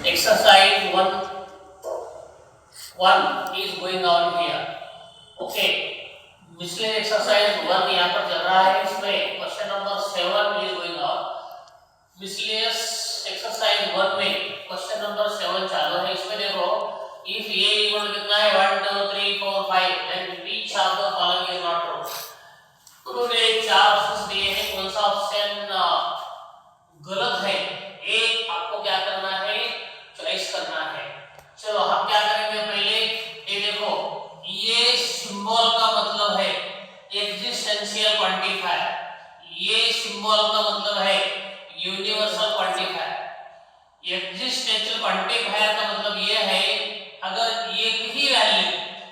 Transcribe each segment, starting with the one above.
exercise 1 is going on here. Okay, पिछले exercise 1 यहाँ पर चल रहा है, इसमें question number 7 is going on. miscellaneous exercise 1 में question number 7 चालू है. इसमें देखो if a equal to कितना है 1 2 3 4 5 then which of the following is not true. उन्होंने चार ऑप्शंस दिए हैं, कौन सा ऑप्शन गलत है एक आपको क्या करना है, चॉइस करना है. चलो हम क्या करेंगे, पहले ये देखो, ये सिंबल का मतलब है एक्जिस्टेंशियल क्वांटिफायर, ये सिंबल का मतलब है यूनिवर्सल क्वांटिफायर. एक्जिस्टेंशियल क्वांटिफायर का मतलब ये है अगर ये ही वैल्यू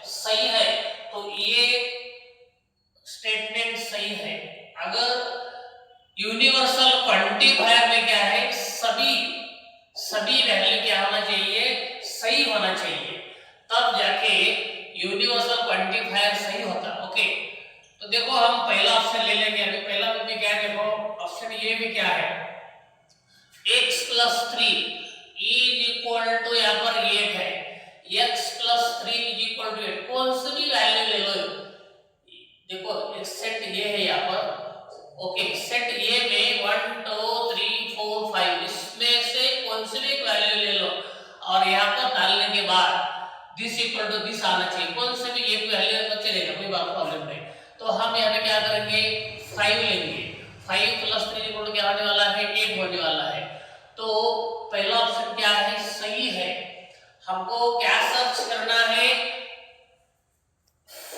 सही है तो ये स्टेटमेंट सही है. अगर यूनिवर्सल क्वांटिफायर में क्या है, सभी वैल्यू क्या होना चाहिए, सही होना चाहिए, तब जाके यूनिवर्सल क्वांटिफायर सही होता. ओके, तो देखो हम पहला ऑप्शन ले लेंगे. अभी पहला में क्या है, देखो ऑप्शन ये भी क्या है, x + 3 इज इक्वल टू यहाँ पर 8 है, x + 3 इज इक्वल टू 8. कौन सी भी वैल्यू ले लो, देखो एक सेट ये है यहाँ पर. ओके, सेट ये में 1 2 3 4 5 इसमें से कौन सी भी वैल्यू ले लो और यहाँ पर डालने के बाद दिस इक्वल टू दिस आना चाहिए. कौन सी भी एक वैल्यू तो चलेगा, कोई बात प्रॉब्लम नहीं. तो हम यहाँ पे क्या करेंगे, 5 लेंगे. 5 + 3 इक्वल टू क्या होने वाला है, 8 होने वाला है. तो पहला ऑप्शन क्या है, सही है. हमको क्या सर्च करना है,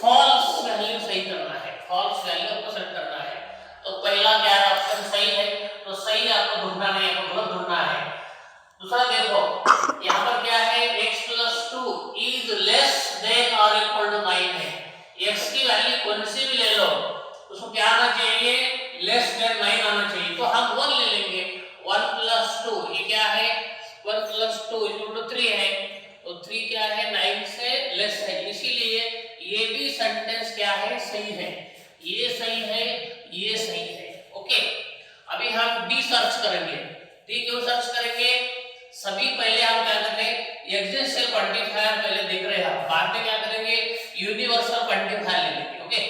फॉल्स वैल्यू सही करना है, फॉल्स वैल्यू आपको सेट करना है. तो पहला क्या है, ऑप्शन सही है, तो सही आपको ढूंढना नहीं, आपको गलत ढूंढना है. दूसरा देखो यहाँ पर क्या है, x + 2 इज लेस देन और इक्वल टू 9 है. x की वैल्यू कौन सी भी ले लो उसको क्या आना चाहिए, लेस देन 9 आना चाहिए. तो हम 1 ले लेंगे. 1 + 2 ये क्या है, 1 + 2 इक्वल टू 3 है. तो 3 क्या है, 9 से लेस है, इसीलिए ये भी सेंटेंस क्या है, सही है. ये सही है, ये सही है. ओके, अभी हम डी सर्च करेंगे. डी क्यों सर्च करेंगे, सभी पहले हम क्या करेंगे, एक्जिस्टेंशियल क्वांटिफायर पहले देख रहे हैं, बाद में क्या करेंगे, यूनिवर्सल क्वांटिफायर ले लेंगे. ओके,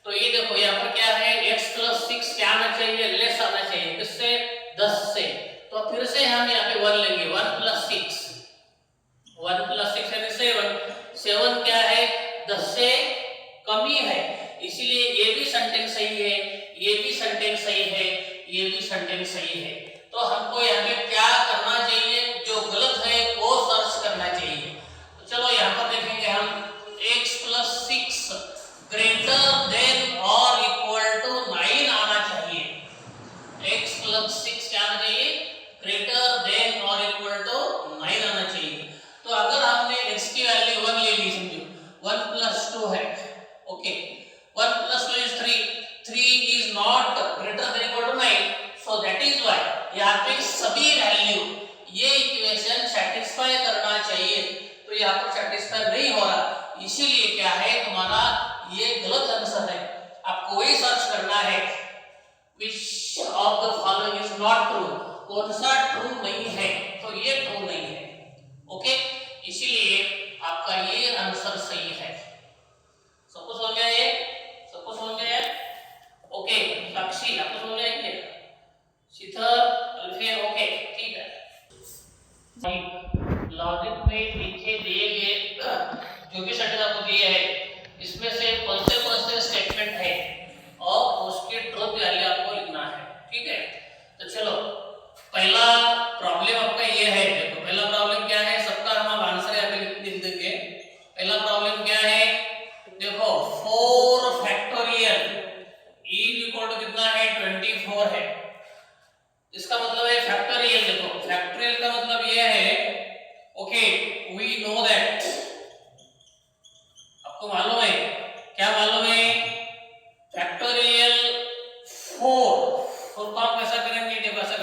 तो ये देखो यहाँ पर क्या है, x + 6 क्या आना चाहिए, लेस आना चाहिए, किससे, 10 से. तो फिर से हम यहाँ पे 1 लेंगे. 1 + 6 यानी 7 क्या है, 10 से कमी है, इसीलिए ये भी सेंटेंस सही है, ये भी सेंटेंस सही है, ये भी सेंटेंस सही है. तो हमको यहाँ पे क्या करना चाहिए, जो गलत है वो सर्च करना चाहिए. तो चलो यहाँ पर देखेंगे हम, x + 6 ग्रेटर देन और इक्वल टू 9 आना चाहिए. x + 6 क्या आना चाहिए, ग्रेटर देन और इक्वल टू 9 आना चाहिए. तो अगर हमने x की वैल्यू 1 ले ली, समझो 1 + 2 है. Okay, 1 + 2 is 3 is not greater than equal to 9, so that is why यहाँ पे सभी वैल्यू ये इक्वेशन सेटिस्फाई करना चाहिए. तो यहाँ पर सेटिस्फाई नहीं हो रहा, इसीलिए क्या है, तुम्हारा ये गलत आंसर है. आपको वही सर्च करना है which of the following is not true, कौन सा ट्रू नहीं है, तो ये ट्रू नहीं है. ओके, इसीलिए आपका ये आंसर सही है. सबको समझ गया, ये सबको समझ गया. ओके, साक्षी आपको समझ गया क्या, शीतल, अल्फिया, ओके ठीक है. लॉजिक में नीचे दिए गए जो भी सेट आपको दिए हैं, इसमें से कौन से स्टेटमेंट है और उसकी ट्रूथ वैल्यू आपको लिखना है. ठीक है, तो चलो पहला प्रॉब्लम आपका ये है. देखो पहला प्रॉब्लम क्या है, सबका हम आंसर यहाँ पे लिख देंगे. पहला प्रॉब्लम क्या है, देखो 4 फैक्टोरियल इज इक्वल टू कितना है, 24 है. इसका मतलब है फैक्टोरियल. देखो फैक्टोरियल का मतलब ये है, ओके वी नो दैट, आपको मालूम है, क्या मालूम है, फैक्टोरियल 4 को हम कैसा करेंगे, देखो ऐसा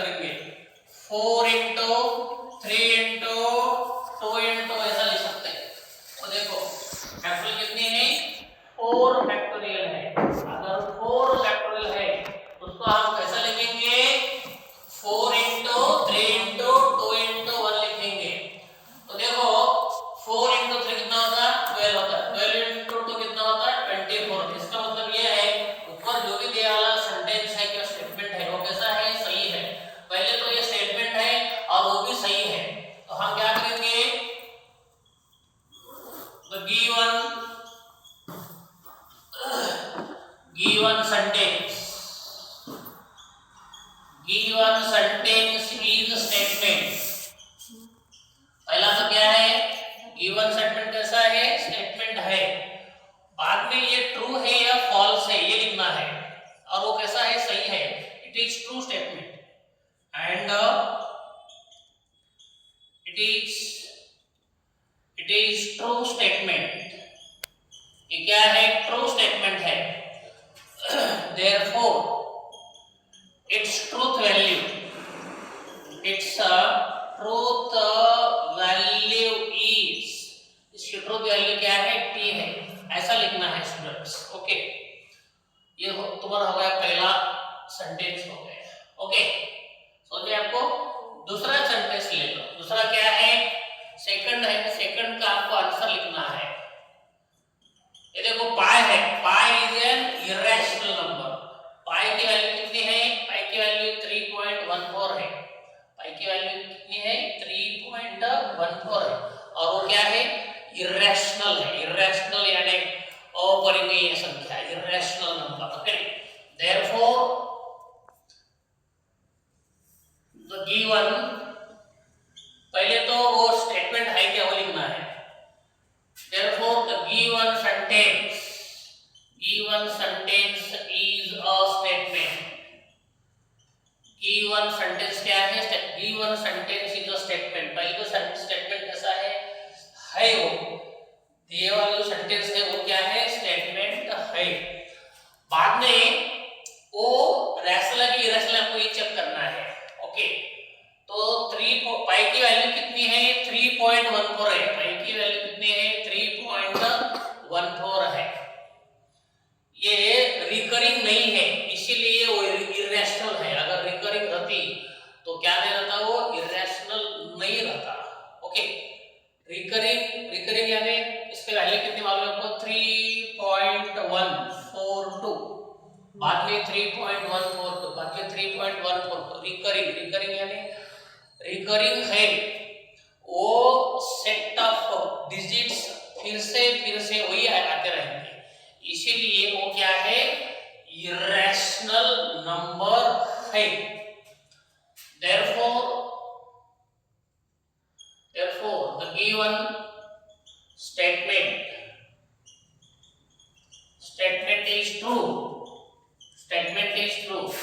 गिवन स्टेटमेंट कैसा है, स्टेटमेंट है, बाद में ये ट्रू है या फॉल्स है ये लिखना है, और वो कैसा है, सही है, it is true statement and it is true statement. ये क्या है, ट्रू स्टेटमेंट है। therefore its truth value, its truth value is, इसकी ट्रूथ वैल्यू क्या है, टी है, ऐसा लिखना है स्टूडेंट्स। ओके, ये तुम्हारा हो गया पहला सेंटेंस हो गया। ओके, सोचिए आपको दूसरा सेंटेंस ले लो। दूसरा क्या है, सेकंड है, सेकंड का आपको आंसर लिखना है। ये देखो पाई है, pi is an irrational number. Pi की वैल्यू कितनी है, पाई की वैल्यू 3.14 है, पाई की वैल्यू कितनी है, 3.14 है, और वो क्या है, इरेशनल है। इरेशनल यानी अपरिमेय संख्या, irrational number. Okay, therefore the given, पहले तो वो स्टेटमेंट है क्या वो लिखना है। therefore the given sentence is a statement। given sentence क्या है, given sentence is a statement। पहले तो स्टेटमेंट कैसा है वो दिए वाला सेंटेंस है वो क्या है, स्टेटमेंट है। बाद में वो रैशनल है कि इरेशनल आपको ये चेक करना है। ओके, तो 3 पाई की वैल्यू कितनी है, 3.14 है, पाई की वैल्यू कितनी है, 3.14 है। ये रिकरिंग नहीं है, इसीलिए वो इरेशनल है। अगर रिकरिंग रहती तो क्या नहीं रहता, वो इरेशनल नहीं रहता। ओके, रिकरिंग यानी इसके वैल्यू कितनी मालूम है आपको, 3.142, बाद में 3.142, बाद में 3.142। रिकरिंग यानी रिकरिंग है, वो सेट ऑफ डिजिट्स फिर से वही आते रहेंगे, इसीलिए वो क्या है, इरेशनल नंबर है। therefore the given statement is true and its truth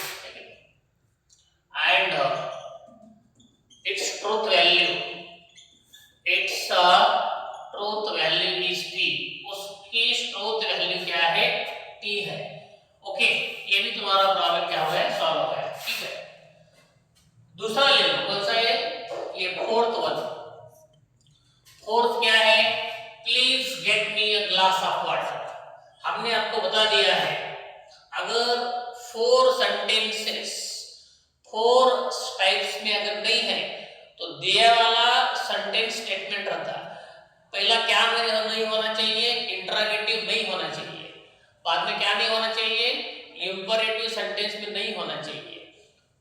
value is t। उसकी ट्रूथ वैल्यू क्या है, t है। ओके, ये भी तुम्हारा प्रॉब्लम क्या हो गया, सॉल्व हो गया। ठीक है, दूसरा ले लो, कौन सा है, ये फोर्थ क्या है, please get me a glass of water. हमने आपको बता दिया है, अगर 4 सेंटेंसेस 4 टाइप्स में अगर नहीं है तो दिया वाला सेंटेंस स्टेटमेंट रहता है। पहला क्या नहीं होना चाहिए, इंटरोगेटिव नहीं होना चाहिए, बाद में क्या नहीं होना चाहिए, इंपरेटिव सेंटेंस में नहीं होना चाहिए,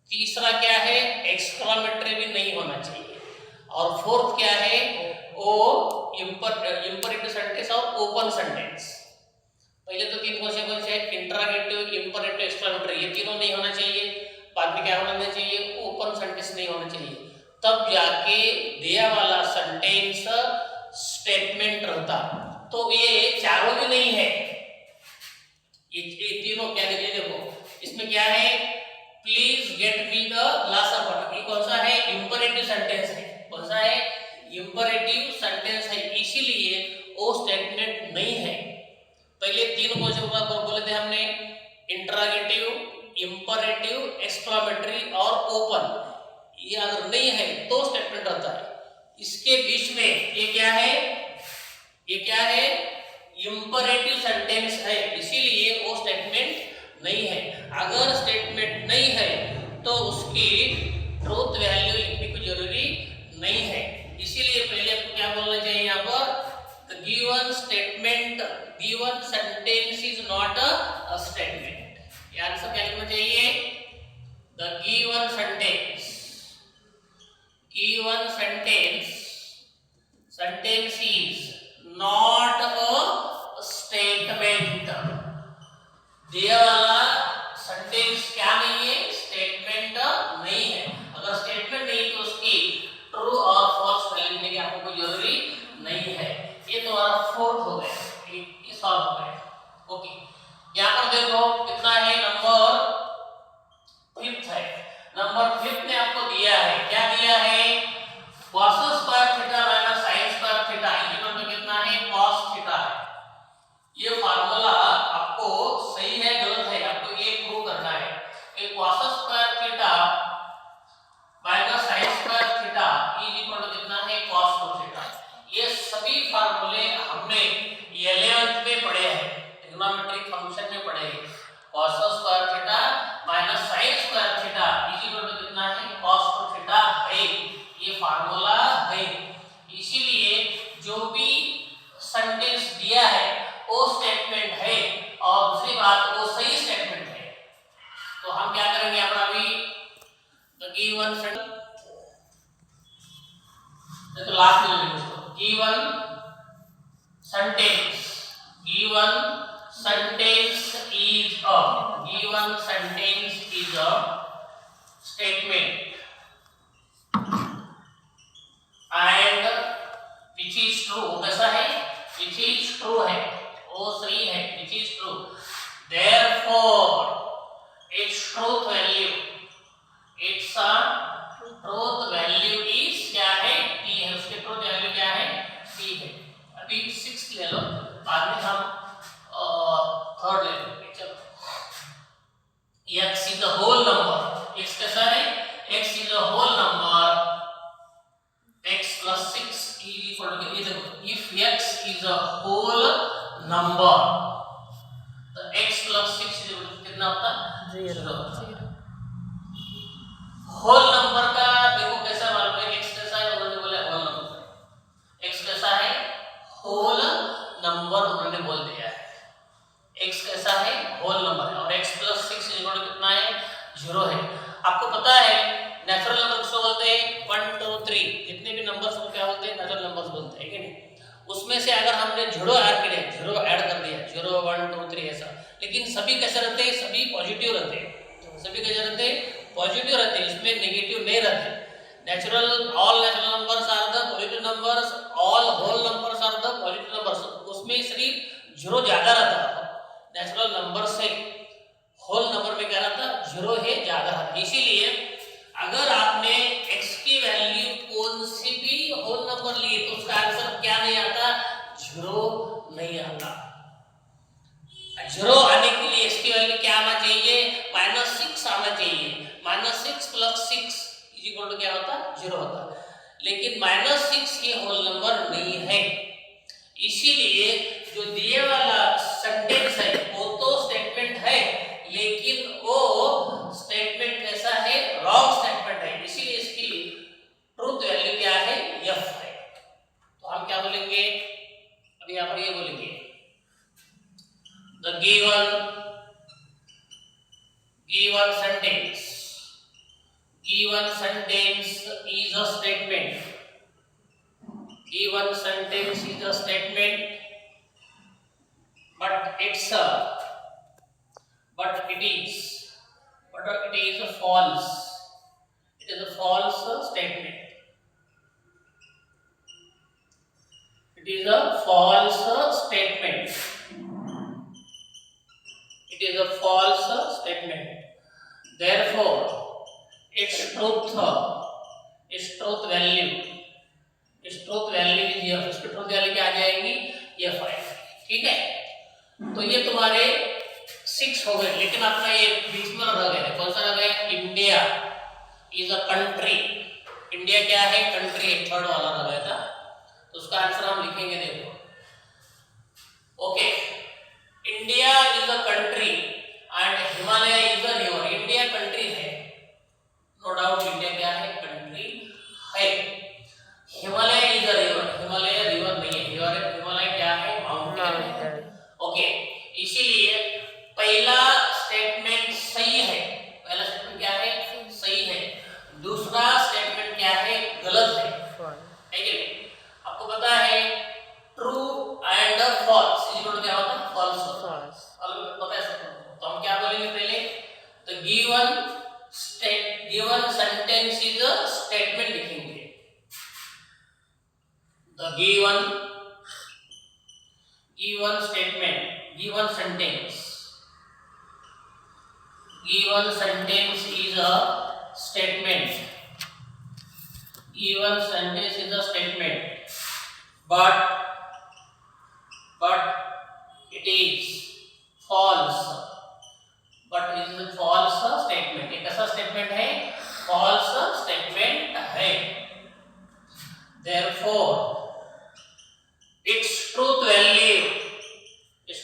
तीसरा क्या है, एक्सक्लेमेटरी भी नहीं होना चाहिए, और फोर्थ क्या है, वो इंपरेटिव सेंटेंस और ओपन सेंटेंस। पहले तो 3 कौन से है, इंटरोगेटिव, इंपरेटिव, एक्सक्लेमेटरी, ये तीनों नहीं होना चाहिए, बाद में क्या होना चाहिए, ओपन सेंटेंस नहीं होना चाहिए, तब जाके दिया वाला सेंटेंस स्टेटमेंट रहता। तो ये चारों भी नहीं है, ये तीनों क्या है, देखो इसमें क्या है, please get me the glass of water, ये कौन सा है, इंपरेटिव सेंटेंस है। कौन सा है, इंपरेटिव सेंटेंस है, इसीलिए वो स्टेटमेंट नहीं है। पहले 3 क्वेश्चन बोले थे हमने, इंटरोगेटिव, इंपरेटिव, एक्सक्लेमेटरी और ओपन, ये अगर नहीं है तो स्टेटमेंट रहता है। इसके बीच में ये क्या है, ये क्या है, इंपरेटिव सेंटेंस है, इसीलिए वो स्टेटमेंट नहीं है। अगर स्टेटमेंट नहीं है तो उसकी ट्रूथ वैल्यू लिखने की जरूरी नहीं है, इसीलिए पहले आपको क्या बोलना चाहिए, यहाँ पर the given statement, given sentence is not a statement. ये आंसर क्या लिखना चाहिए, the given sentence is not a statement। दिया वाला सेंटेंस क्या नहीं है, स्टेटमेंट नहीं है। अगर स्टेटमेंट नहीं तो उसकी ट्रू और फॉल्स वैल्यू लिखने की आपको कोई जरूरी नहीं है। देखो कितना है, नंबर 5th है। नंबर 5th ने आपको दिया है, क्या दिया है, cos square theta minus sin square theta equal to कितना है, cos थीटा है। ये फार्मूला आपको सही है गलत है, आपको ये प्रूव करना है कि cos square theta minus sin square theta equal to कितना है, cos थीटा। ये सभी फार्मूले हमने 11th में पढ़े हैं, ट्रिग्नोमेट्रिक फंक्शन में पढ़े हैं। cos square theta minus sin square theta equal to कितना है, cos थीटा है, ये फार्मूला है। इसीलिए जो भी सेंटेंस दिया है वो स्टेटमेंट है, और दूसरी बात वो सही स्टेटमेंट है। तो हम क्या करेंगे अपना अभी द गिवन सेंटेंस, तो लास्ट में लिखो given sentence is a statement and which is true, कैसा है, which is true है, वो सही है, which is true, therefore its truth value is क्या है, t है, उसके truth value क्या है, t है। अभी 6 ले लो, बाद में हम 3rd ले लेंगे। चलो, x is a whole number, x कैसा है, x is a whole number, x plus 6 is equal to, ये देखो, if x is a whole number तो x plus 6 is equal to कितना होता है, 0। होल नंबर का देखो कैसा मालूम है, x कैसा है, उन्होंने बोला होल नंबर, x कैसा है, होल नंबर उन्होंने बोल दिया है, x कैसा है, होल नंबर है, और x plus 6 इक्वल कितना है, 0 है। आपको पता है नेचुरल नंबर किसको बोलते हैं, 1 2 3 जितने भी नंबर्स को क्या बोलते हैं, नेचुरल नंबर्स बोलते हैं कि नहीं। उसमें से अगर हमने 0 ऐड किया, 0 ऐड कर दिया, 0 1 2 3 ऐसा, लेकिन सभी कैसे रहते हैं, सभी पॉजिटिव रहते हैं, सभी कैसे रहते हैं, पॉजिटिव रहते हैं, इसमें नेगेटिव नहीं रहते। Natural all natural numbers are the positive numbers, all whole numbers are the positive numbers, उसमें सिर्फ 0 ज्यादा रहता है। नेचुरल नंबर से होल नंबर में क्या रहता है, 0 है ज्यादा रहता। इसीलिए अगर आपने x की वैल्यू कौन सी भी होल नंबर लिए तो उसका आंसर क्या नहीं आता, 0 नहीं आता। 0 आने के लिए x की वैल्यू क्या आना चाहिए, -6 आना चाहिए। -6 + 6 इक्वल टू क्या होता, 0 होता। लेकिन -6 ये होल नंबर नहीं है, इसीलिए जो दिए वाला सेंटेंस है वो तो स्टेटमेंट है, लेकिन वो स्टेटमेंट कैसा है, रॉन्ग स्टेटमेंट है, इसीलिए इसकी ट्रूथ वैल्यू क्या है, f है। तो हम क्या बोलेंगे, अभी यहाँ पर ये बोलेंगे the given sentence is a statement, given sentence is a statement, but it is false, it is a false statement, it is a false statement, it is a false statement, therefore its truth value is f, इसकी truth value क्या आ जाएगी, f आएगी। ठीक है, तो ये तुम्हारे 6 हो गए, लेकिन अपना ये बीच में रह गए, कौन सा रह गया, India is a country, India क्या है, कंट्री, 3rd वाला रह गया था, तो उसका आंसर हम लिखेंगे, देखो okay, India is a country and Himalaya is a river. India country है, नो डाउट इंडिया क्या है, कंट्री है। Himalaya is a river, Himalaya river नहीं है, हिमालय क्या है, माउंटेन है। ओके, इसीलिए पहला स्टेटमेंट सही है, पहला स्टेटमेंट क्या है, सही है, दूसरा स्टेटमेंट क्या है, गलत है कि नहीं। आपको पता है ट्रू एंड फॉल्स इक्वल क्या होता है, फॉल्स, पता है सबको। तो हम क्या बोलेंगे, पहले तो given sentence is a statement लिखेंगे, the given statement, given sentence Given sentence is a statement. Given sentence is a statement, but it is false. But it is a false statement. एक ऐसा statement है, false statement है. Therefore, its truth value is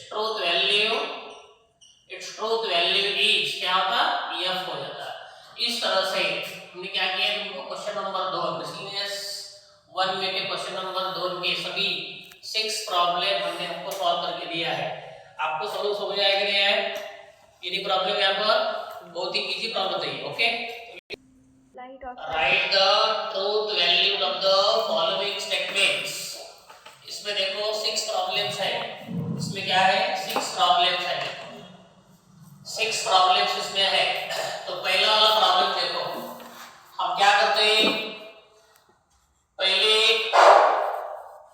क्या होता? F हो जाता. इस तरह से हमने क्या किया, तुमको क्वेश्चन नंबर 2 मिसलिनियस 1 में के क्वेश्चन नंबर 2 के सभी 6 प्रॉब्लम हमने आपको सॉल्व करके दिया है. आपको सॉल्व समझ आया कि नहीं आया? ये प्रॉब्लम यहाँ पर बहुत ही इजी प्रॉब्लम है. Okay, right the truth value of the following statements. इसमें देखो 6 प्रॉब्लम्स है. इसमें क्या है? 6 प्रॉब्लम्स है. 6 प्रॉब्लम्स इसमें है. तो पहला वाला प्रॉब्लम देखो, हम क्या करते हैं, पहले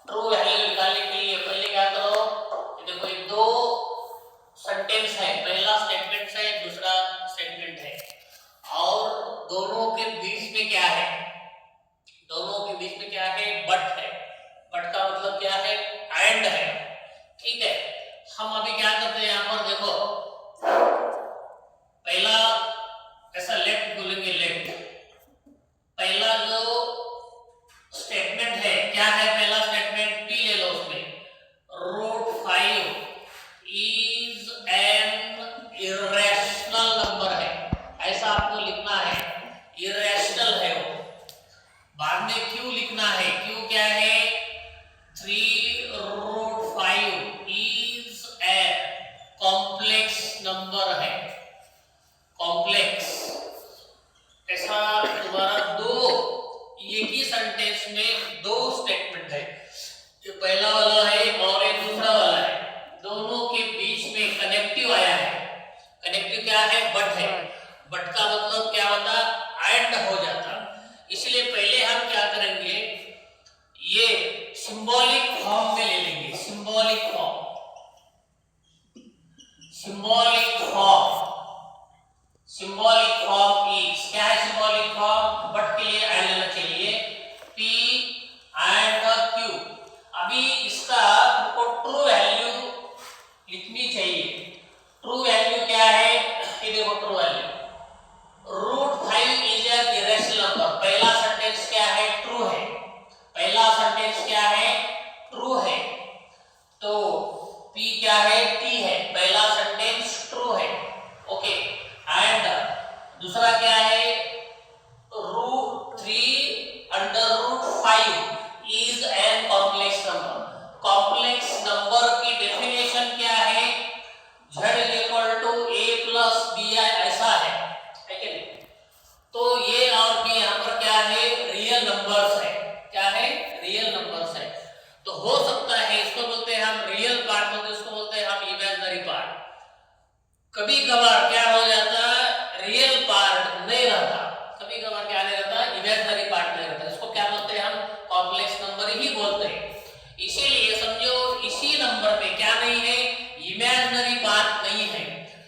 ट्रू वैल्यू निकालने के लिए पहले क्या करो, देखो ये 2 सेंटेंस है, पहला स्टेटमेंट है, दूसरा स्टेटमेंट है, और दोनों के बीच में क्या है? दोनों के बीच में क्या है? बट है. बट का मतलब क्या है? एंड है. ठीक है, हम अभी क्या करते हैं, यहाँ पर देखो पहला ऐसा लेफ्ट बोलेंगे, लेफ्ट. पहला जो स्टेटमेंट है क्या है? पहला स्टेटमेंट पी ले लो, उसमें √5 इज एन इरेशनल नंबर है, ऐसा आपको लिखना है. इरेशनल है वो. बाद में क्यों लिखना है? क्यों क्या है? 3√5 इज ए कॉम्प्लेक्स नंबर है. कॉम्प्लेक्स ऐसा तुम्हारा 2 एक ही सेंटेंस में 2 स्टेटमेंट है. ये पहला वाला है और ये दूसरा वाला है. दोनों के बीच में कनेक्टिव आया है. कनेक्टिव क्या है? बट है. बट का मतलब क्या होता? एंड हो जाता. इसलिए पहले हम क्या करेंगे, ये सिंबॉलिक फॉर्म में ले लेंगे. Symbolic form. Symbolic form. Symbolic form is क्या है? सिंबॉलिक फॉर्म बट के लिए आई लेना चाहिए, P एंड Q. अभी इसका आपको ट्रू वैल्यू लिखनी चाहिए. ट्रू वैल्यू क्या है? ये देखो true value √5 is an irrational number. पहला सेंटेंस क्या है? ट्रू है. पहला सेंटेंस क्या है? ट्रू है. तो P क्या है? T है. पहला सेंटेंस ट्रू है. ओके, एंड दूसरा क्या है? √3 is an complex number. Complex number की डेफिनेशन क्या है? Z = A + BI ऐसा है कि नहीं? तो ये और B यहाँ पर क्या है? रियल नंबर्स है. क्या है? रियल नंबर्स है. तो हो सकता है, इसको बोलते हैं हम रियल पार्ट, बोलते हैं इसको बोलते हैं हम इमेजिनरी पार्ट. कभी कभार क्या हो जाता, रियल पार्ट नहीं रहता. कभी कभार क्या नहीं रहता? इमेजिनरी पार्ट नहीं रहता. इसको क्या बोलते हैं? हम कॉम्प्लेक्स नंबर ही बोलते हैं. इसीलिए समझो इसी नंबर में क्या नहीं है? इमेजिनरी पार्ट नहीं है.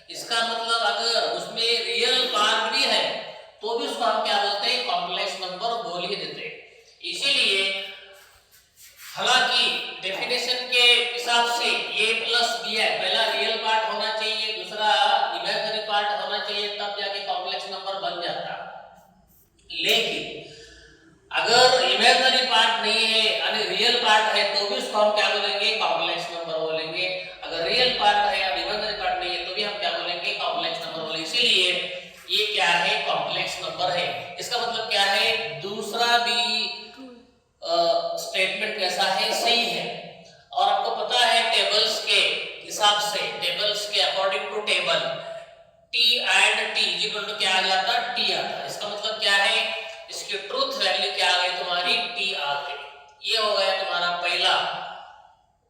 इसका मतलब अगर उसमें रियल पार्ट भी है तो भी उसको हम क्या बोलते हैं? कॉम्प्लेक्स नंबर बोल ही देते हैं. इसीलिए हालांकि डेफिनेशन के हिसाब से A + BI पहला रियल पार्ट होना चाहिए, दूसरा इमेजिनरी पार्ट होना चाहिए, तब जाके कॉम्प्लेक्स नंबर बन जाता. लेकिन अगर इमेजिनरी पार्ट नहीं है यानी रियल पार्ट है तो भी उसको हम क्या बोलेंगे? कॉम्प्लेक्स नंबर बोलेंगे. अगर रियल पार्ट है और इमेजिनरी पार्ट नहीं है तो भी हम क्या बोलेंगे? कॉम्प्लेक्स नंबर बोलेंगे. इसीलिए ये क्या है? कॉम्प्लेक्स नंबर है. इसका मतलब क्या है? दूसरा भी स्टेटमेंट कैसा है? सही है. और आपको पता है टेबल्स के हिसाब से, टेबल्स के according to table T and T equal क्या आ जाता? T आता. इसका मतलब क्या है? इसकी ट्रूथ वैल्यू क्या आ गई तुम्हारी? T आ गई. ये हो गया तुम्हारा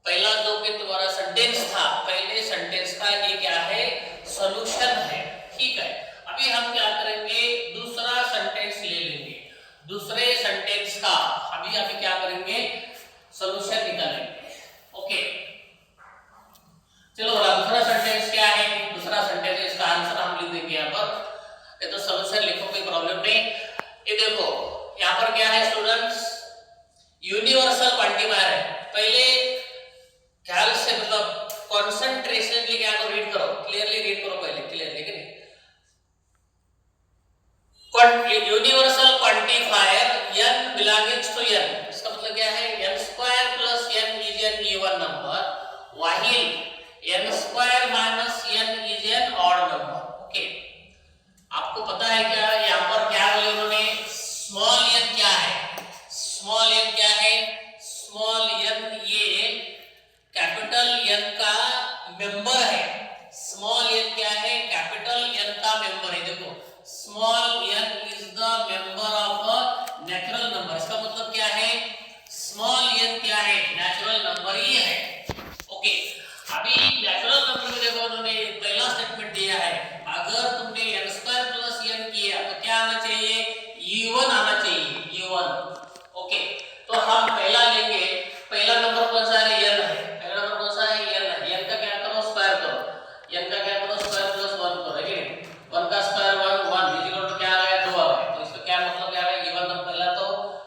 पहला जो कि तुम्हारा सेंटेंस था, पहले सेंटेंस का ये क्या है? सॉल्यूशन है. ठीक है, अभी हम क्या करेंगे? दूसरा सेंटेंस ले लेंगे. दूसरे सेंटेंस का अभी क्या करेंगे? सॉल्यूशन निकालेंगे. ओके, चलो दूसरा सेंटेंस क्या है? दूसरा सेंटेंस इसका आंसर हम लिख देंगे यहाँ पर से लिखो, कोई प्रॉब्लम नहीं। ये देखो यहाँ पर क्या है स्टूडेंट्स, यूनिवर्सल क्वांटिफायर है। पहले ख्याल से मतलब कॉन्सेंट्रेशनली क्या करो, रीड करो, क्लियरली रीड करो पहले, क्लियरली कि नहीं। Universal quantifier n belongings to n, इसका मतलब क्या है, n square plus n is an even number, while n square minus n is an odd number. Okay, आपको पता है क्या यहाँ पर क्या बोले उन्होंने, स्मॉल n क्या है, स्मॉल n क्या है, स्मॉल n ये कैपिटल n का मेंबर है। स्मॉल n क्या है, कैपिटल n का मेंबर है। देखो small n is the member of a natural number, इसका मतलब क्या है, स्मॉल n क्या है, नेचुरल नंबर ही है। ओके, अभी नेचुरल नंबर में देखो उन्होंने पहला स्टेटमेंट दिया है, अगर तुमने n स्क्वायर प्लस n किया तो क्या आना चाहिए, e1 आना चाहिए, e1। ओके, तो हम पहला लेंगे, पहला नंबर कौन सा है, n है, पहला नंबर कौन सा है, n है। n का क्या करो, स्क्वायर करो, n का क्या करो, स्क्वायर प्लस 1 करो, है कि नहीं। 1 का स्क्वायर 1 1 इक्वल टू क्या आ गया, 2 आ गया। तो इसका क्या मतलब क्या है, e1 नंबर, पहला तो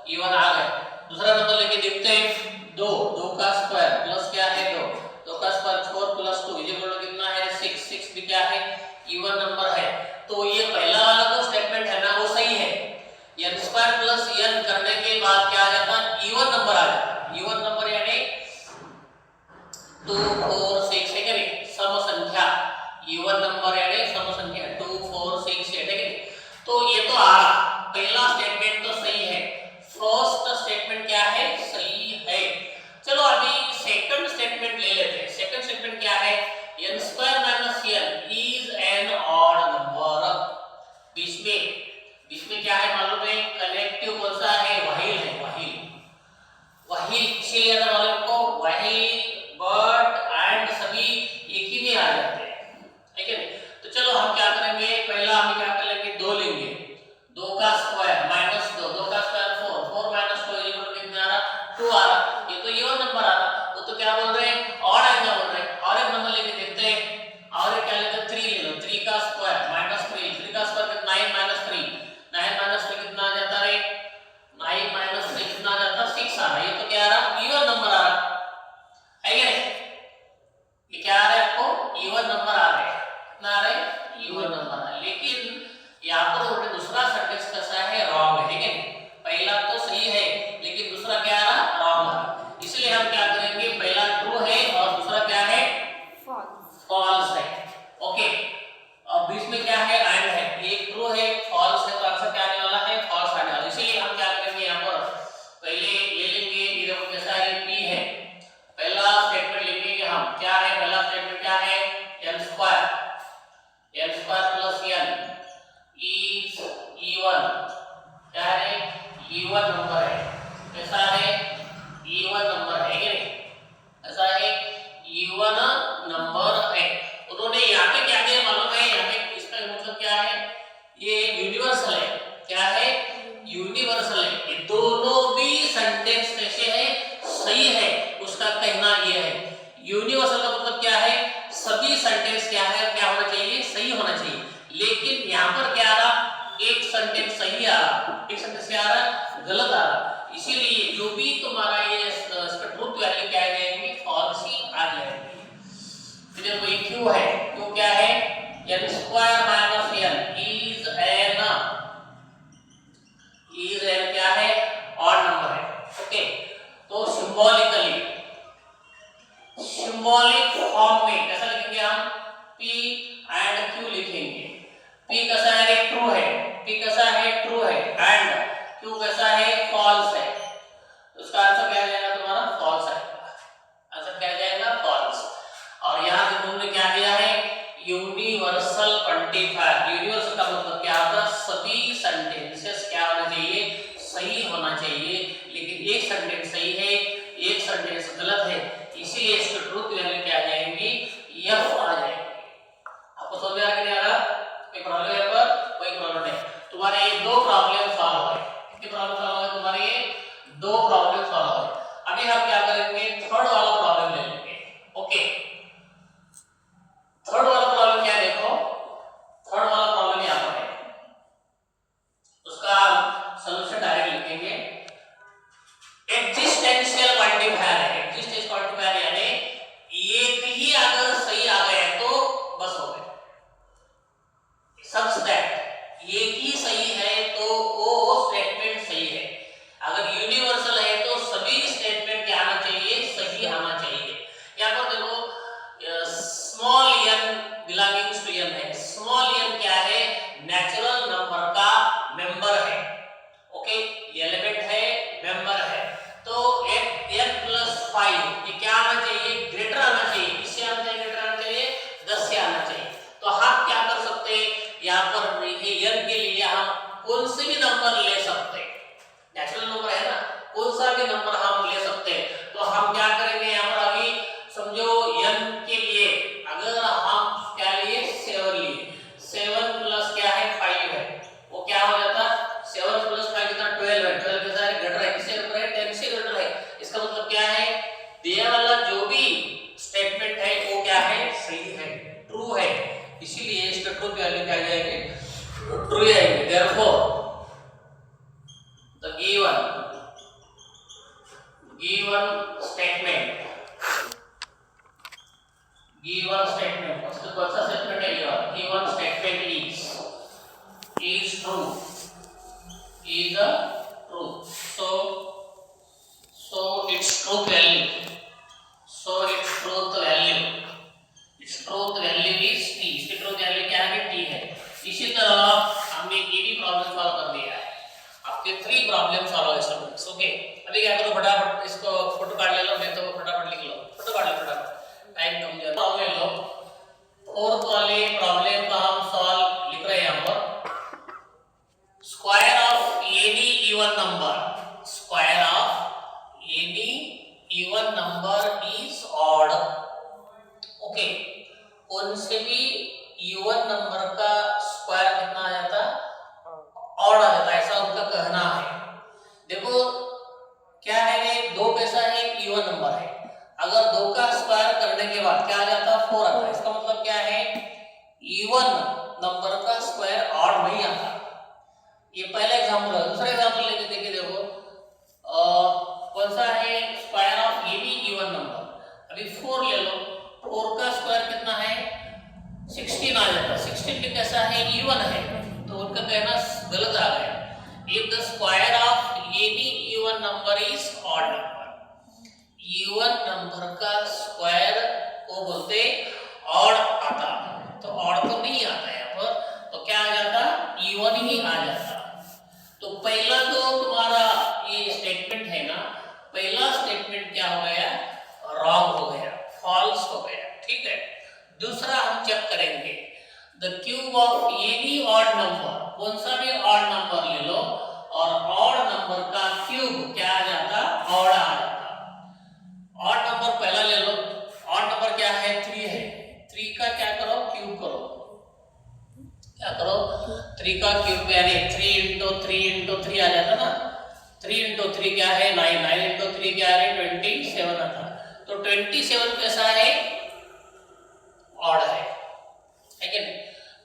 e1 आ गया। दूसरा नंबर लेके देखते हैं, 2 2 का स्क्वायर प्लस क्या है, 2 2 का स्क्वायर 4 प्लस 2 इक्वल टू कितना है, 6 6 भी क्या है, e1 नंबर है। तो ये पहला वाला जो स्टेटमेंट है ना वो सही है। n स्क्वायर प्लस n करने के बाद क्या आ जाता, e1 नंबर आ जाता। e1 नंबर यानी 2 4 6 है कि नहीं, सम संख्या, e1 नंबर यानी सम संख्या 2 4 6 8 है कि नहीं। तो ये तो आ रहा, पहला स्टेटमेंट तो सही है, फर्स्ट स्टेटमेंट क्या है, सही है। चलो अभी सेकंड स्टेटमेंट ले लेते हैं। सेकंड स्टेटमेंट क्या है, n square minus n is an odd number. बीच में क्या है मालूम है, कनेक्टिव कौन सा है, व्हाइल है, व्हाइल व्हाइल, इसीलिए याद मालूम को, व्हाइल बट एंड सभी एक ही में आ जाते हैं, है कि नहीं। तो चलो हम क्या करेंगे, पहला हम क्या कर लेंगे, 2 लेंगे, 2 का स्क्वायर माइनस 2 2 का स्क्वायर 4 4 माइनस 2 इक्वल टू कितना आ रहा, 2 आ रहा। ये तो इवन नंबर आ रहा, वो तो क्या बोल रहे हैं, ऑड आएगा बोल रहे हैं। और एक नंबर लेके देखते हैं, और एक क्या लेते हैं, 3 ले लो, 3 का स्क्वायर माइनस 3 3 का स्क्वायर कितना, 9 माइनस 3 9 माइनस 3 कितना आ जाता रे, 9 माइनस 3 कितना आ जाता, 6 आ रहा। ये तो क्या आ रहा, इवन नंबर आ रहा है कि नहीं। ये क्या आ रहा है आपको, इवन नंबर आ रहा है, कितना आ रहा है, इवन नंबर आ रहा है। लेकिन यहाँ पर उन्होंने दूसरा सेंटेंस कैसा है, रॉन्ग है, ठीक है। पहला तो सही है लेकिन दूसरा क्या आ रहा, रॉन्ग आ रहा। इसलिए हम क्या करेंगे, पहला ट्रू है और दूसरा क्या है, फॉल्स है। ओके, और बीच में क्या है, एंड है, एक ट्रू है फॉल्स है, तो आंसर क्या आने वाला है, फॉल्स आने वाला। इसलिए हम क्या करेंगे, यहाँ पर पहले ले लेंगे, ये देखो कैसा है, p है, पहला स्टेटमेंट लेंगे हम, क्या है पहला स्टेटमेंट, क्या है, n square plus n is e1, क्या है, e1 नंबर है, कैसा है, e1 नंबर है कि नहीं, ऐसा है, e1 नंबर है। उन्होंने यहाँ पे क्या दिया मालूम है, यहाँ पे इसका मतलब क्या है, ये यूनिवर्सल है, क्या है, यूनिवर्सल है। ये दोनों भी सेंटेंस कैसे है, सही है, उसका कहना ये है। यूनिवर्सल का मतलब क्या है, सभी सेंटेंस क्या है, क्या होना चाहिए, सही होना चाहिए। लेकिन यहाँ पर क्या आ रहा, एक सेंटेंस सही आ रहा, एक सेंटेंस क्या आ रहा, गलत आ रहा। इसीलिए जो भी तुम्हारा ये इसका ट्रूथ वैल्यू क्या आ जाएगी, फॉल्स ही आ जाएगी। तो देखो ये क्यों है, क्यों क्या है, n square minus n is N क्या है, ऑड नंबर है। ओके, तो सिंबॉलिक फॉर्म में कैसा लिखेंगे हम, p एंड q लिखेंगे। p कैसा है, ट्रू है, p कैसा है, ट्रू है, एंड q कैसा है, फॉल्स है। तो उसका आंसर क्या आ जाएगा तुम्हारा, फॉल्स आएगा। आंसर क्या आ जाएगा, फॉल्स। और यहाँ देखो हमने क्या दिया है, यूनिवर्सल क्वांटिफायर। यूनिवर्सल का मतलब क्या होता है, सभी सेंटेंसेस क्या होना चाहिए, सही होना चाहिए। लेकिन एक सेंटेंस सही है, एक सेंटेंस गलत है, इसीलिए इसकी ट्रूथ वैल्यू क्या आ जाएगी, f आ जाएगी। आपको समझ में आ गया, नहीं आ रहा, कोई प्रॉब्लम है पर, कोई प्रॉब्लम नहीं। तुम्हारे ये दो प्रॉब्लम सॉल्व हो गए, कितनी प्रॉब्लम सॉल्व हो गए तुम्हारे, ये दो प्रॉब्लम सॉल्व हो गए। अभी हम क्या करेंगे, थर्ड वाला प्रॉब्लम ले लेंगे। ओके, थर्ड वाला प्रॉब्लम क्या, देखो थर्ड वाला प्रॉब्लम यहाँ पर है, दिया वाला जो भी स्टेटमेंट है वो क्या है, सही है, ट्रू है, इसीलिए इसका ट्रू वैल्यू क्या आएगी, ट्रू आएगी। देयरफॉर द given statement उसका कौन सा स्टेटमेंट है, ये given statement is true, is a truth, so its truth value is t, इसकी ट्रूथ वैल्यू क्या है, t है। इसी तरह हमने ये भी प्रॉब्लम सॉल्व कर दिया है, आपके 3 प्रॉब्लम सॉल्व है स्टूडेंट्स। ओके, अभी क्या करो, फटाफट इसको फोटो काट ले लो, नहीं तो फटाफट लिख लो, फोटो काट लो फटाफट, टाइम कम जा रहा है। ले लो फोर्थ वाले प्रॉब्लम का हम सॉल्व लिख रहे हैं यहां पर। Square of any even number is odd. Okay, कौन से भी इवन नंबर का स्क्वायर कितना आ जाता, ऑड आ जाता, ऐसा उनका कहना है। देखो क्या है, ये 2 कैसा है, इवन नंबर है, अगर 2 का स्क्वायर करने के बाद क्या आ जाता, 4 आता है। इसका मतलब क्या है, इवन नंबर का स्क्वायर ऑड नहीं आता। ये पहला एग्जांपल है। दूसरा एग्जांपल लेके देखिए, देखो कौन सा है, square of any even number. अभी 4 ले लो, 4 का स्क्वायर कितना है, 16 आ जाता। 16 भी कैसा है, इवन है, तो उनका कहना गलत आ गया। If the square of any even number is odd number, even number का स्क्वायर को बोलते ऑड आता, तो ऑड तो नहीं आता यहाँ पर, तो क्या आ जाता, इवन ही आ जाता। तो पहला तो तुम्हारा ये स्टेटमेंट है ना, पहला स्टेटमेंट क्या हो गया, रॉन्ग हो गया, फॉल्स हो गया, ठीक है। दूसरा हम चेक करेंगे, the cube of any odd number, कौन सा भी ऑड नंबर ले लो और ऑड नंबर का क्यूब क्या आ जाता, ऑड आ जाता। ऑड नंबर पहला ले लो, ऑड नंबर क्या है, 3 है, 3 का क्या करो, क्यूब करो, क्या करो, 3 का क्यूब यानी 3 × 3 × 3 आ जाता ना। 3 × 3 क्या है, 9, 9 × 3 क्या है, 27 आता। तो 27 कैसा है, ऑड है कि नहीं।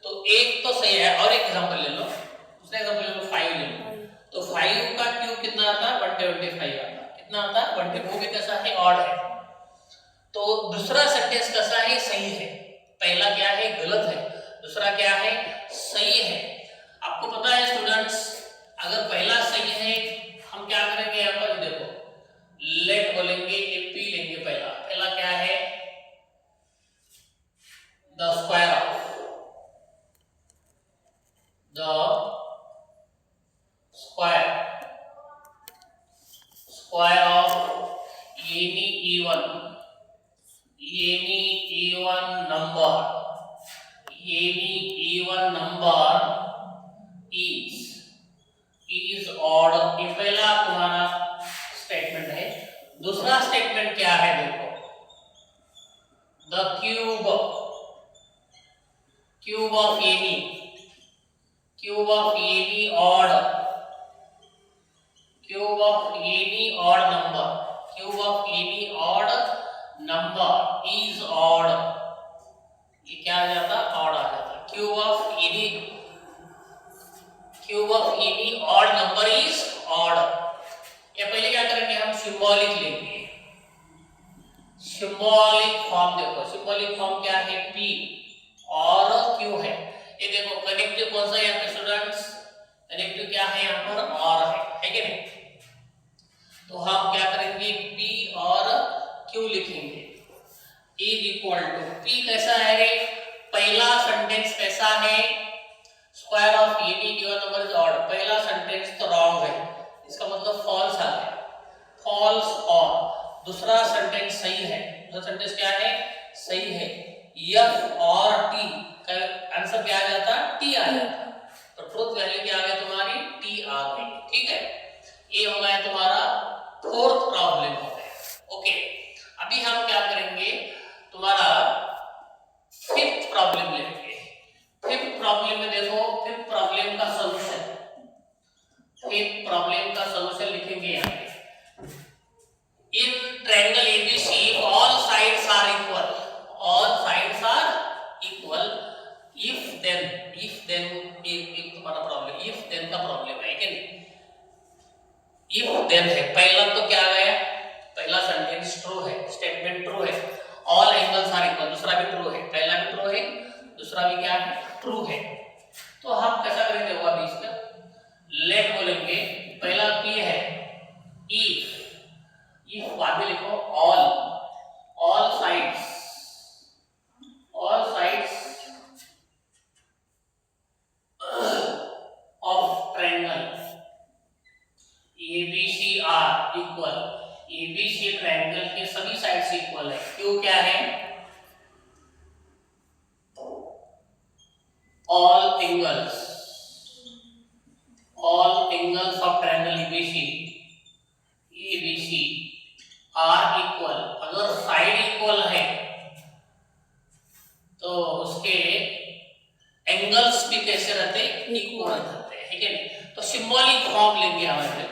तो एक तो सही है। और एक एग्जांपल ले लो, दूसरा एग्जांपल ले लो, 5 ले लो, तो 5 का क्यूब कितना आता, 125 आता, कितना आता, 125, वो भी कैसा है, ऑड है। तो दूसरा सेंटेंस कैसा है, सही है, पहला क्या है, गलत है, दूसरा क्या है, सही है। आपको पता है स्टूडेंट्स, अगर पहला सही है, हम क्या करेंगे यहाँ पर, देखो लेट बोलेंगे, ये पी लेंगे, पहला क्या है, the square of any even number is odd। ये पहला तुम्हारा स्टेटमेंट है। दूसरा स्टेटमेंट क्या है, देखो, the cube of any odd number is odd, ये क्या आ जाता, ऑड आ जाता। Cube of any odd number is odd. ये पहले क्या करेंगे, हम सिंबॉलिक लेंगे, सिंबॉलिक फॉर्म। देखो सिंबॉलिक फॉर्म क्या है, P और Q है। ये देखो कनेक्टिव कौन सा है यहाँ पे स्टूडेंट्स, कनेक्टिव क्या है यहाँ पर, और है कि नहीं। तो हम क्या करेंगे, P और Q लिखेंगे, इज इक्वल टू P कैसा है, पहला सेंटेंस कैसा है, square of any given number is odd. पहला सेंटेंस तो रॉन्ग है, इसका मतलब फॉल्स आ गया, फॉल्स। और दूसरा सेंटेंस सही है, दूसरा सेंटेंस क्या है, सही है। F और T का आंसर क्या आ जाता, T आ जाता। तो ट्रूथ वैल्यू क्या आ गई तुम्हारी, T आ गई, ठीक है। ये हो गया तुम्हारा फोर्थ प्रॉब्लम हो गया। ओके, अभी हम क्या करेंगे, तुम्हारा फिफ्थ प्रॉब्लम लेंगे। फिफ्थ प्रॉब्लम में देखो, फिफ्थ प्रॉब्लम का सॉल्यूशन लिखेंगे यहाँ पे। इन ट्रायंगल ABC इफ बाद में लिखो all sides of triangle ABC are equal, ABC triangle के सभी साइड्स इक्वल है। क्यों क्या है? All angles of triangle ABC are equal. अगर साइड इक्वल है तो उसके एंगल्स भी कैसे रहते? इक्वल रहते हैं, ठीक है नहीं? तो सिंबॉलिक फॉर्म लेंगे हमारे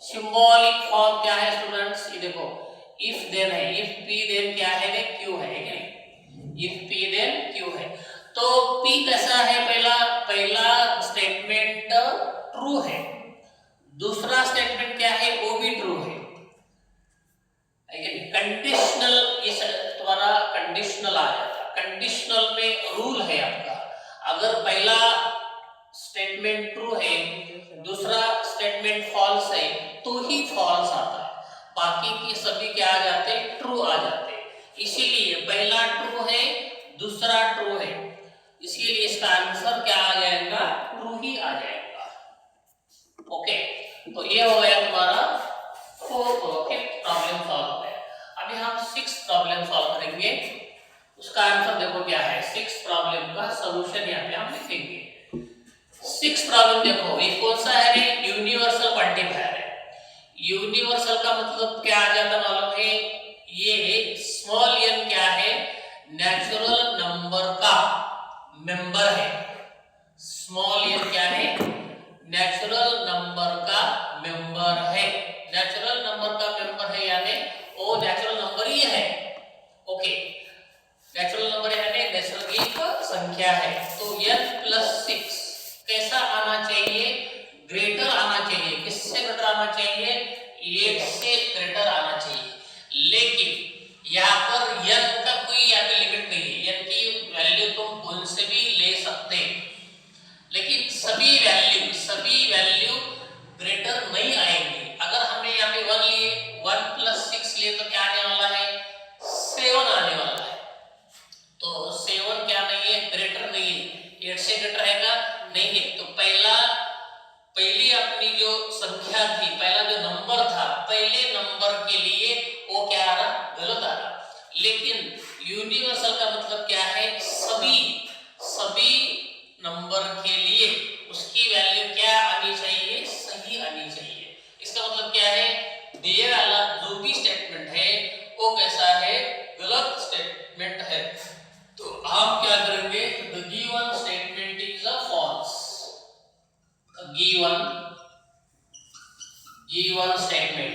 सिंबॉलिक फॉर्म क्या है स्टूडेंट्स? ये देखो, इफ देन है, इफ पी देन क्या है? क्यू है, ठीक है? इफ पी देन क्यू है। तो पी कैसा है? पहला स्टेटमेंट ट्रू है, दूसरा स्टेटमेंट क्या है? वो भी ट्रू है, कंडीशनल। इस तुम्हारा कंडीशनल आ जाता है। कंडीशनल में रूल है आपका, अगर पहला स्टेटमेंट ट्रू है, दूसरा स्टेटमेंट फॉल्स है, तो ही फॉल्स आता है, बाकी के सभी क्या आ जाते हैं? ट्रू आ जाते हैं। इसीलिए पहला ट्रू है, दूसरा ट्रू है, इसीलिए इसका आंसर क्या आ जाएगा? ट्रू ही आ जाएगा। ओके, तो ये हो गया तुम्हारा फिफ्थ प्रॉब्लम सॉल्व हो गया। अभी हम सिक्स्थ प्रॉब्लम सॉल्व करेंगे, उसका आंसर देखो क्या है। सिक्स्थ प्रॉब्लम का सॉल्यूशन यहाँ पे हम लिखेंगे। सिक्स्थ प्रॉब्लम देखो, ये कौन सा है? यूनिवर्सल क्वांटिफायर है। यूनिवर्सल का मतलब क्या आ जाता मालूम है? ये स्मॉल n क्या है? नेचुरल नंबर का मेंबर है। स्मॉल n क्या है? नेचुरल नंबर का मेंबर है। नेचुरल नंबर का मेंबर है यानी वो नेचुरल नंबर ही है। ओके, नेचुरल नंबर यानी नैसर्गिक संख्या है। तो n+6 कैसा आना चाहिए? ग्रेटर आना चाहिए। किससे ग्रेटर आना चाहिए? 8 से ग्रेटर आना चाहिए। लेकिन यहाँ पर n का कोई यहाँ पे लिमिट नहीं है। n की वैल्यू तुम कौन से भी ले सकते, लेकिन सभी वैल्यू ग्रेटर नहीं आएंगे। अगर हमने यहाँ पे 1 लिए, 1+6 लिए तो क्या आने वाला है? 7 आने वाला है। तो 7 क्या नहीं है? ग्रेटर नहीं है। 8 से ग्रेटर आएगा नहीं है। तो पहली अपनी जो संख्या थी, पहला जो नंबर था, पहले नंबर के लिए वो क्या आ रहा? गलत आ रहा। लेकिन यूनिवर्सल का मतलब क्या है? सभी नंबर के लिए उसकी वैल्यू क्या आनी चाहिए? सही आनी चाहिए। इसका मतलब क्या है? दिए वाला जो भी स्टेटमेंट है वो कैसा है? गलत स्टेटमेंट है। तो आप क्या करेंगे? The given statement is a false. Given statement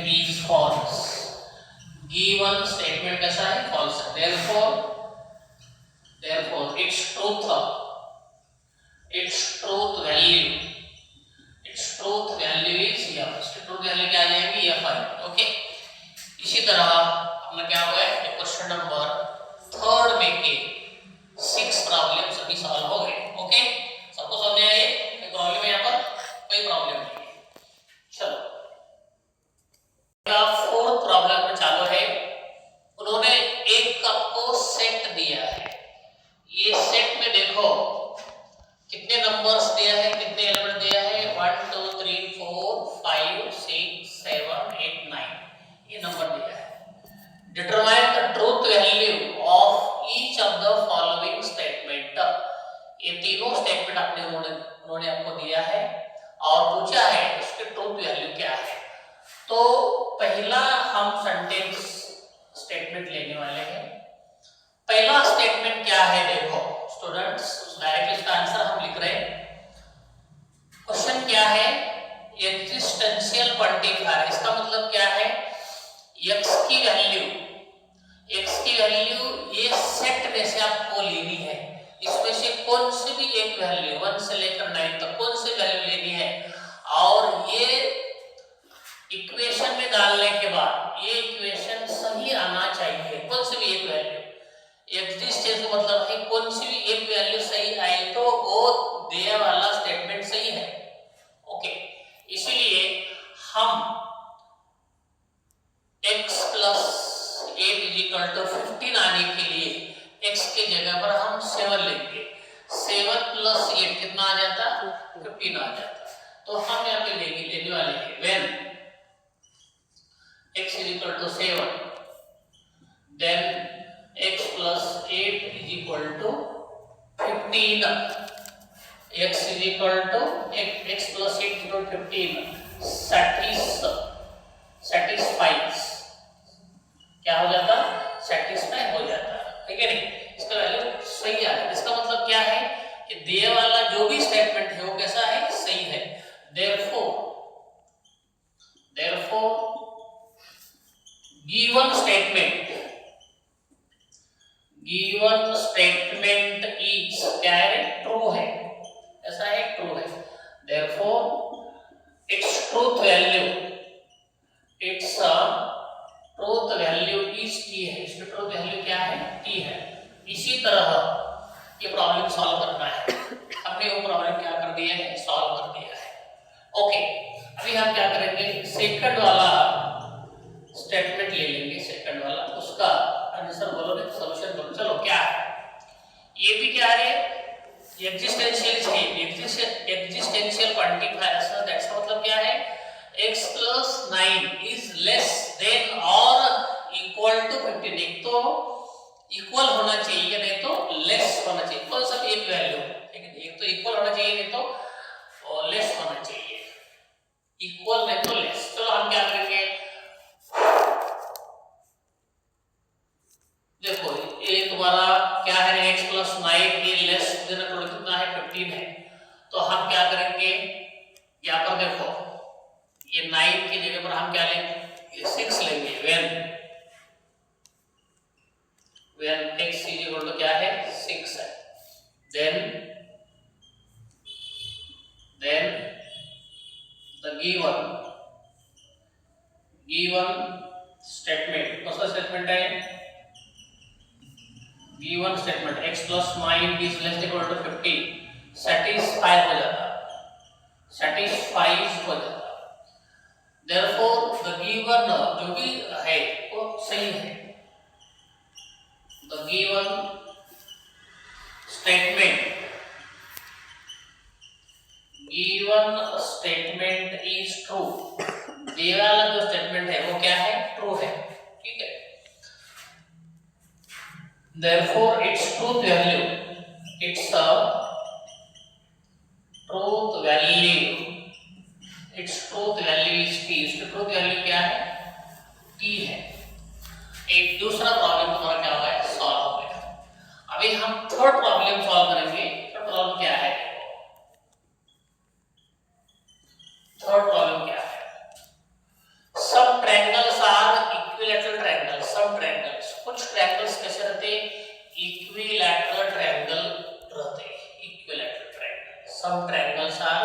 is false. Given statement कैसा है? फॉल्स है। therefore its truth value is f। इसकी ट्रूथ वैल्यू क्या आ जाएगी? f आएगी। ओके, इसी तरह अपना क्या हुआ है? क्वेश्चन नंबर 3 में के 6 प्रॉब्लम सभी सॉल्व हो गए। ओके, सबको समझ आए? कोई प्रॉब्लम है यहाँ पर? कोई प्रॉब्लम नहीं। चलो, फोर्थ प्रॉब्लम में चालू है। उन्होंने एक कप को सेट दिया है। ये सेट में देखो कितने नंबर्स दिया है, कितने एलिमेंट दिया है? 1 2 3 4 5 6 7 8 9 ये नंबर दिया है। Determine the truth value of each of the following statement. ये तीनों स्टेटमेंट आपने उन्होंने आपको दिया है और पूछा है इसकी ट्रूथ वैल्यू क्या है। तो पहला हम सेंटेंस स्टेटमेंट लेने वाले हैं। पहला स्टेटमेंट क्या है? देखो स्टूडेंट्स, डायरेक्ट इसका आंसर हम लिख रहे हैं। क्वेश्चन क्या है? Existential quantifier. इसका मतलब क्या है? x की वैल्यू ये सेट में से आपको लेनी है। इसमें से कौन सी भी एक वैल्यू 1 से लेकर 9 तक कौन सी वैल्यू लेनी है, और ये इक्वेशन में डालने के बाद ये इक्वेशन सही आना चाहिए। कौन सी भी एक वैल्यू एक्जिस्टेंस का मतलब है कौन सी भी एक वैल्यू सही आई तो वो दिया वाला स्टेटमेंट सही है। 15 आ जाता। तो हम यहाँ पे लेने वाले हैं when x is equal to 7 then x plus 8 is equal to 15, x is equal to x plus 8 is equal to 15 satisfies, क्या हो जाता, सेटिस्फाई हो जाता, ठीक है नहीं, इसका वैल्यू सही आ रहा है। इसका मतलब क्या है कि दिए वाला जो भी स्टेटमेंट है वो कैसा है, सही है। therefore given statement is क्या है, ट्रू है, ऐसा है, ट्रू है। therefore its truth value is t है, इसकी ट्रूथ वैल्यू क्या है, t है। इसी तरह ये प्रॉब्लम सॉल्व करना है, हमने वो प्रॉब्लम क्या कर दिया है, सॉल्व कर दिया है। ओके, अभी हम क्या करेंगे, सेकंड वाला स्टेटमेंट ले लेंगे, सेकंड वाला, उसका आंसर बोलोगे, सॉल्यूशन बोलो। चलो क्या है, ये भी क्या है, एक्जिस्टेंशियल क्वांटिफायर, दैट्स मतलब क्या है, x plus 9 is less than or equal to 15। एक तो इक्वल होना चाहिए, नहीं तो लेस होना चाहिए, इक्वल सब एक वैल्यू, ठीक है, एक तो इक्वल होना चाहिए, नहीं तो लेस होना चाहिए, इक्वल नहीं तो लेस। चलो हम क्या करेंगे, देखो ये तुम्हारा क्या है, x plus 9 ये लेस देना थोड़ा कितना है, 15 है। तो हम क्या करेंगे, यहाँ पर देखो ये 9 की जगह पर हम क्या लेंगे, 6 लेंगे। when x is equal to क्या है, 6 है। then the given statement, कौन सा स्टेटमेंट है, given statement x plus 9 is less than equal to 15 satisfies हो जाता, therefore the given जो भी है वो सही है। the given statement is true, ये वाला जो स्टेटमेंट है वो क्या है, ट्रू है, ठीक है। therefore its truth value is t, इसकी ट्रूथ वैल्यू क्या है, t है। एक दूसरा प्रॉब्लम तुम्हारा क्या होगा, सॉल्व हो गया। अभी हम थर्ड प्रॉब्लम सॉल्व करेंगे। थर्ड प्रॉब्लम क्या है, थर्ड प्रॉब्लम क्या है, सब ट्रायंगल्स आर इक्विलैटरल ट्रायंगल्स, सब ट्रायंगल्स, कुछ ट्रायंगल्स कैसे रहते, इक्विलैटरल ट्रायंगल रहते, इक्विलैटरल ट्रायंगल, सब ट्रायंगल्स आर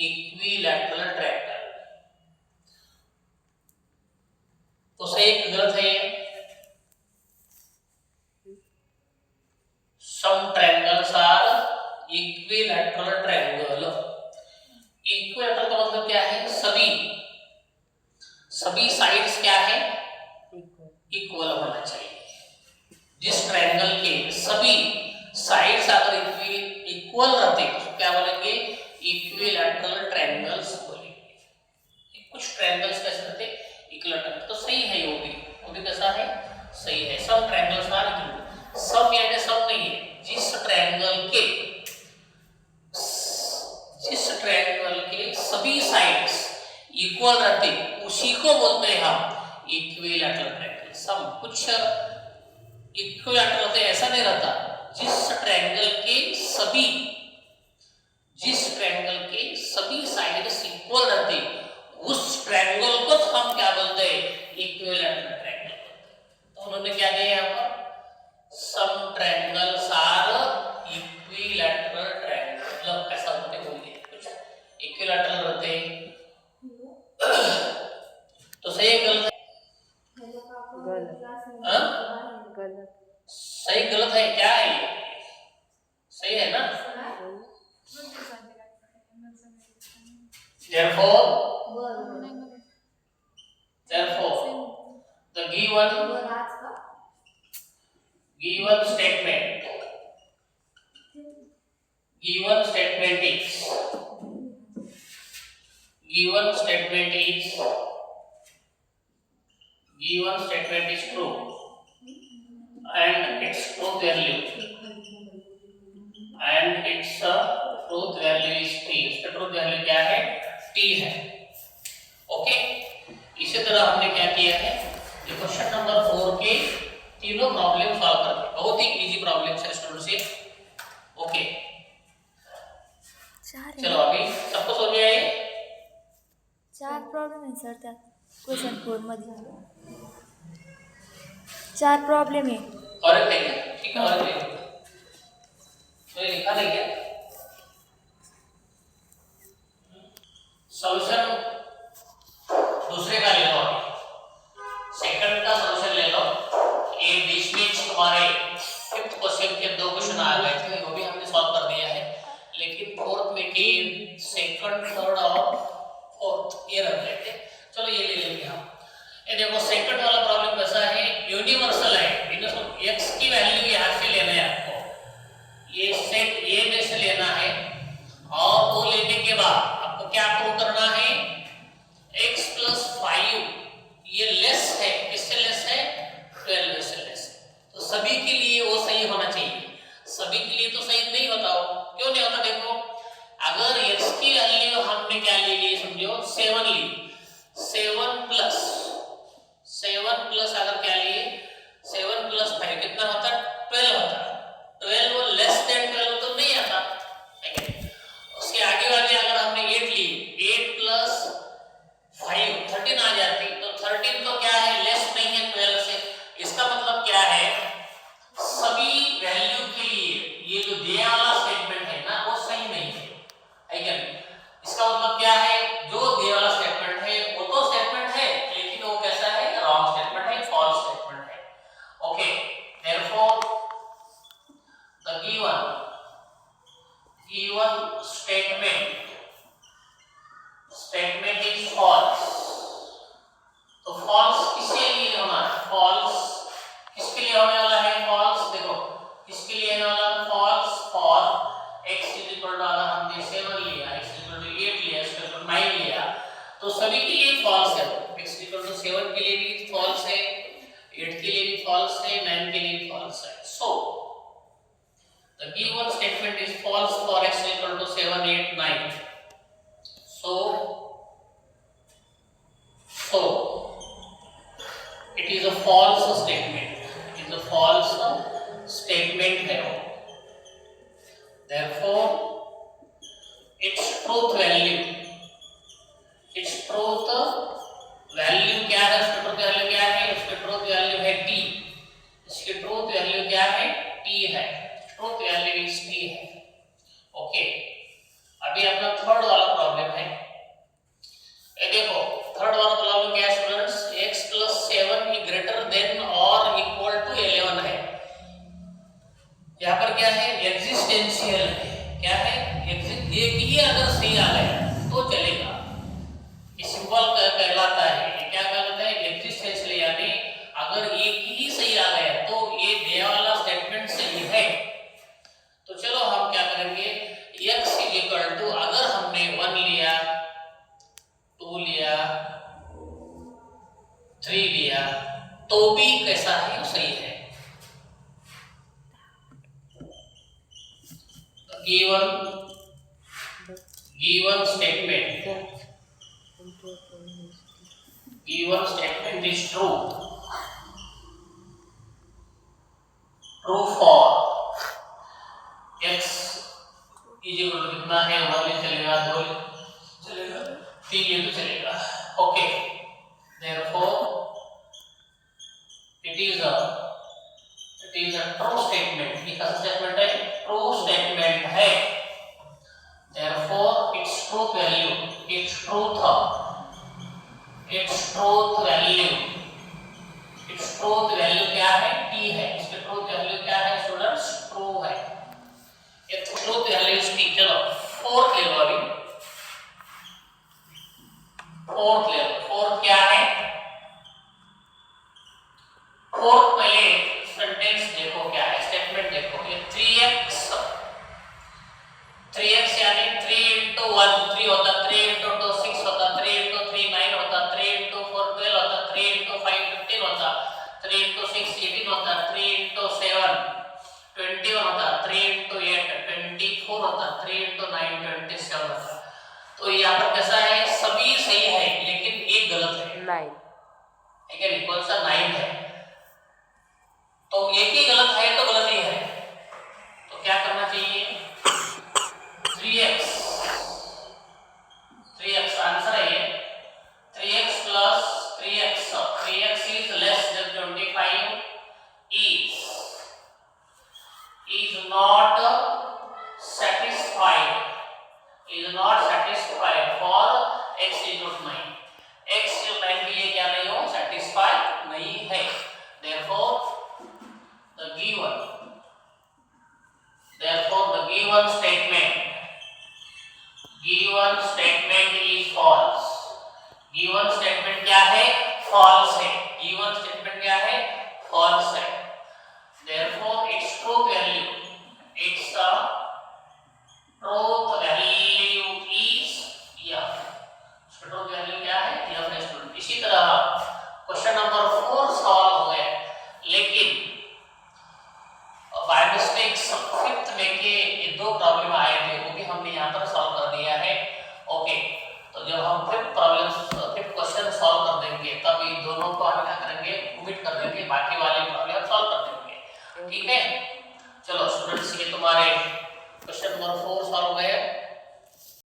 इक्विलैटरल ट्रायंगल। तो सही गलत है, some triangles are equilateral triangle। Equilateral का मतलब क्या है, सभी साइड्स क्या है, इक्वल होना चाहिए। जिस ट्रायंगल के सभी साइड्स अगर इक्वल रहते तो क्या बोलेंगे, इक्विलैटरल ट्रायंगल्स बोलेंगे। कुछ ट्रायंगल्स कैसे रहते, इक्विलैटरल, तो सही है, वो भी कैसा है, सही है। सब ट्रायंगल्स आर इक्वल, सब यानी सब नहीं है, जिस ट्रायंगल के सभी साइड्स इक्वल रहते उसी को बोलते हैं हम इक्विलैटरल ट्रायंगल। सब कुछ इक्विलैटरल होते ऐसा नहीं रहता, जिस ट्रायंगल के सभी साइड्स इक्वल रहते उस ट्रायंगल को हम क्या बोलते हैं, इक्विलैटरल ट्रायंगल। तो उन्होंने क्या दिया यहाँ पर, सम ट्रायंगल्स आर इक्विलैटरल ट्रायंगल, ऐसा होते होंगे, कुछ इक्विलैटरल रहते। तो सही गलत है, सही गलत है, क्या है, सही है ना। therefore the given statement is given statement is true and its truth value is t। इसका ट्रूथ वैल्यू क्या है? t है। ओके, इसी तरह हमने क्या किया है, ये क्वेश्चन नंबर 4 के तीनों प्रॉब्लम सॉल्व करते हैं। बहुत ही इजी प्रॉब्लम है स्टूडेंट्स ये। ओके, चलो अभी सबको समझ में आई? 4 प्रॉब्लेम है सर त्यात क्वेश्चन 4 मध्ये 4 प्रॉब्लेम है। और एक है क्या? ठीक है, और एक तो ये लिखा नहीं क्या? सॉल्यूशन दूसरे का ले लो, सेकंड का सॉल्यूशन ले लो। ये बीच में तुम्हारे फिफ्थ क्वेश्चन के 2 क्वेश्चन आ गए थे, वो भी हमने सॉल्व कर दिया है। लेकिन फोर्थ में कि सेकंड, थर्ड और फोर्थ ये रख लेते। चलो ये ले लेंगे हम। ये देखो सेकंड वाला प्रॉब्लम कैसा है, यूनिवर्सल है। x की वैल्यू यहाँ से लेना है आपको, ये सेट ए में से लेना है, और वो लेने के बाद आपको क्या प्रूव करना है, x + 5 ये लेस है, किससे लेस है? 12 से लेस है। तो सभी के लिए वो सही होना चाहिए, सभी के लिए तो सही नहीं होता हो। क्यों नहीं होता? देखो, अगर x की वैल्यू हमने क्या ले ली, समझो 7 ली, 7 प्लस अगर क्या लिए 7 + 5 कितना होता है? 12 होता है। 12 लेस देन 12 तो नहीं आता, ठीक है। उसके आगे वाले अगर हमने 8 ली, 8 + 5 13 आ जाती, तो 13 तो क्या है? लेस नहीं है 12 से। इसका मतलब क्या है, सभी वैल्यू के लिए ये जो दिया वाला स्टेटमेंट है ना, वो सही नहीं है, है क्या? इसका मतलब क्या है, जो दिया वाला स्टेटमेंट है वो तो स्टेटमेंट है, लेकिन वो कैसा है? रॉन्ग स्टेटमेंट है, फॉल्स स्टेटमेंट है। Okay, therefore the given statement is false। तो false किसके लिए होना है? false किसके लिए होने वाला है? false देखो किसके लिए होने वाला है? false for x = हमने 7 लिया, x = 8 लिया, x = 9 लिया, तो सभी के लिए false है। x = 7 के लिए भी false है, 8 के लिए भी false है, 9 के लिए भी false है। so the given statement is false for x = 7, 8, 9। so it is a false statement, it is a false statement है वो। therefore its truth value क्या है? उसका ट्रूथ वैल्यू क्या है? उसका ट्रूथ वैल्यू है t। इसकी ट्रूथ वैल्यू क्या है? t है। ट्रूथ वैल्यू इज t है। ओके, अभी अपना थर्ड वाला प्रॉब्लम है। ये देखो थर्ड वाला प्रॉब्लम क्या है स्टूडेंट्स, x + 7 ग्रेटर देन और इक्वल टू 11 है। यहाँ पर क्या है? एग्जिस्टेंशियल है। क्या है? एक ही अगर सही आ गया तो चलेगा, ये सिंबल कहलाता है। ये क्या कहलाता है? एग्जिस्टेंशियल, यानी अगर एक ही सही आ गया तो ये दिया वाला स्टेटमेंट सही है। तो चलो हम क्या करेंगे, x = अगर हमने 1 लिया, 2 लिया, 3 लिया, तो भी कैसा है? सही है। given statement is true for x = कितना है? 1 चलेगा, 2 चलेगा, 3 ये तो चलेगा। Okay, therefore it is a true statement। ये कैसा स्टेटमेंट है? ट्रू स्टेटमेंट है। therefore its truth value क्या है? t है। इसकी ट्रूथ वैल्यू क्या है स्टूडेंट्स? ट्रू है। ये ट्रूथ वैल्यू is t। चलो फोर्थ ले लो, अभी फोर्थ ले लो। फोर्थ क्या है? फोर्थ पहले सेंटेंस देखो क्या है, स्टेटमेंट देखो। ये 3x यानी 3 × 1 3 होता, 3 × 2 6 होता, यहाँ पर कैसा है, सभी सही है लेकिन एक गलत है, 9. ठीक है, कौन सा 9 है, तो एक ही गलत है तो गलत ही है, तो क्या करना चाहिए, 3x, 3x आंसर है ये, 3x plus 3x, 3x is less than 25 is not satisfied, for x is not 9, x जो 9 की ये क्या नहीं हो, satisfied नहीं है, therefore the given statement is false, given statement क्या है, false है, given statement क्या है, false है, therefore its truth value is F, truth value क्या है, F है स्टूडेंट। इसी तरह क्वेश्चन नंबर 4 सॉल्व हो गया, लेकिन बाय मिस्टेक फिफ्थ में के ये दो प्रॉब्लम आए थे, वो भी हमने यहाँ पर सॉल्व कर दिया है। ओके, तो जब हम फिफ्थ क्वेश्चन सॉल्व कर देंगे तब ये दोनों को हम क्या करेंगे, ओमिट कर देंगे, बाकी वाले प्रॉब्लम सॉल्व कर देंगे, ठीक है। चलो स्टूडेंट्स, ये तुम्हारे क्वेश्चन नंबर 4 सॉल्व हो गए।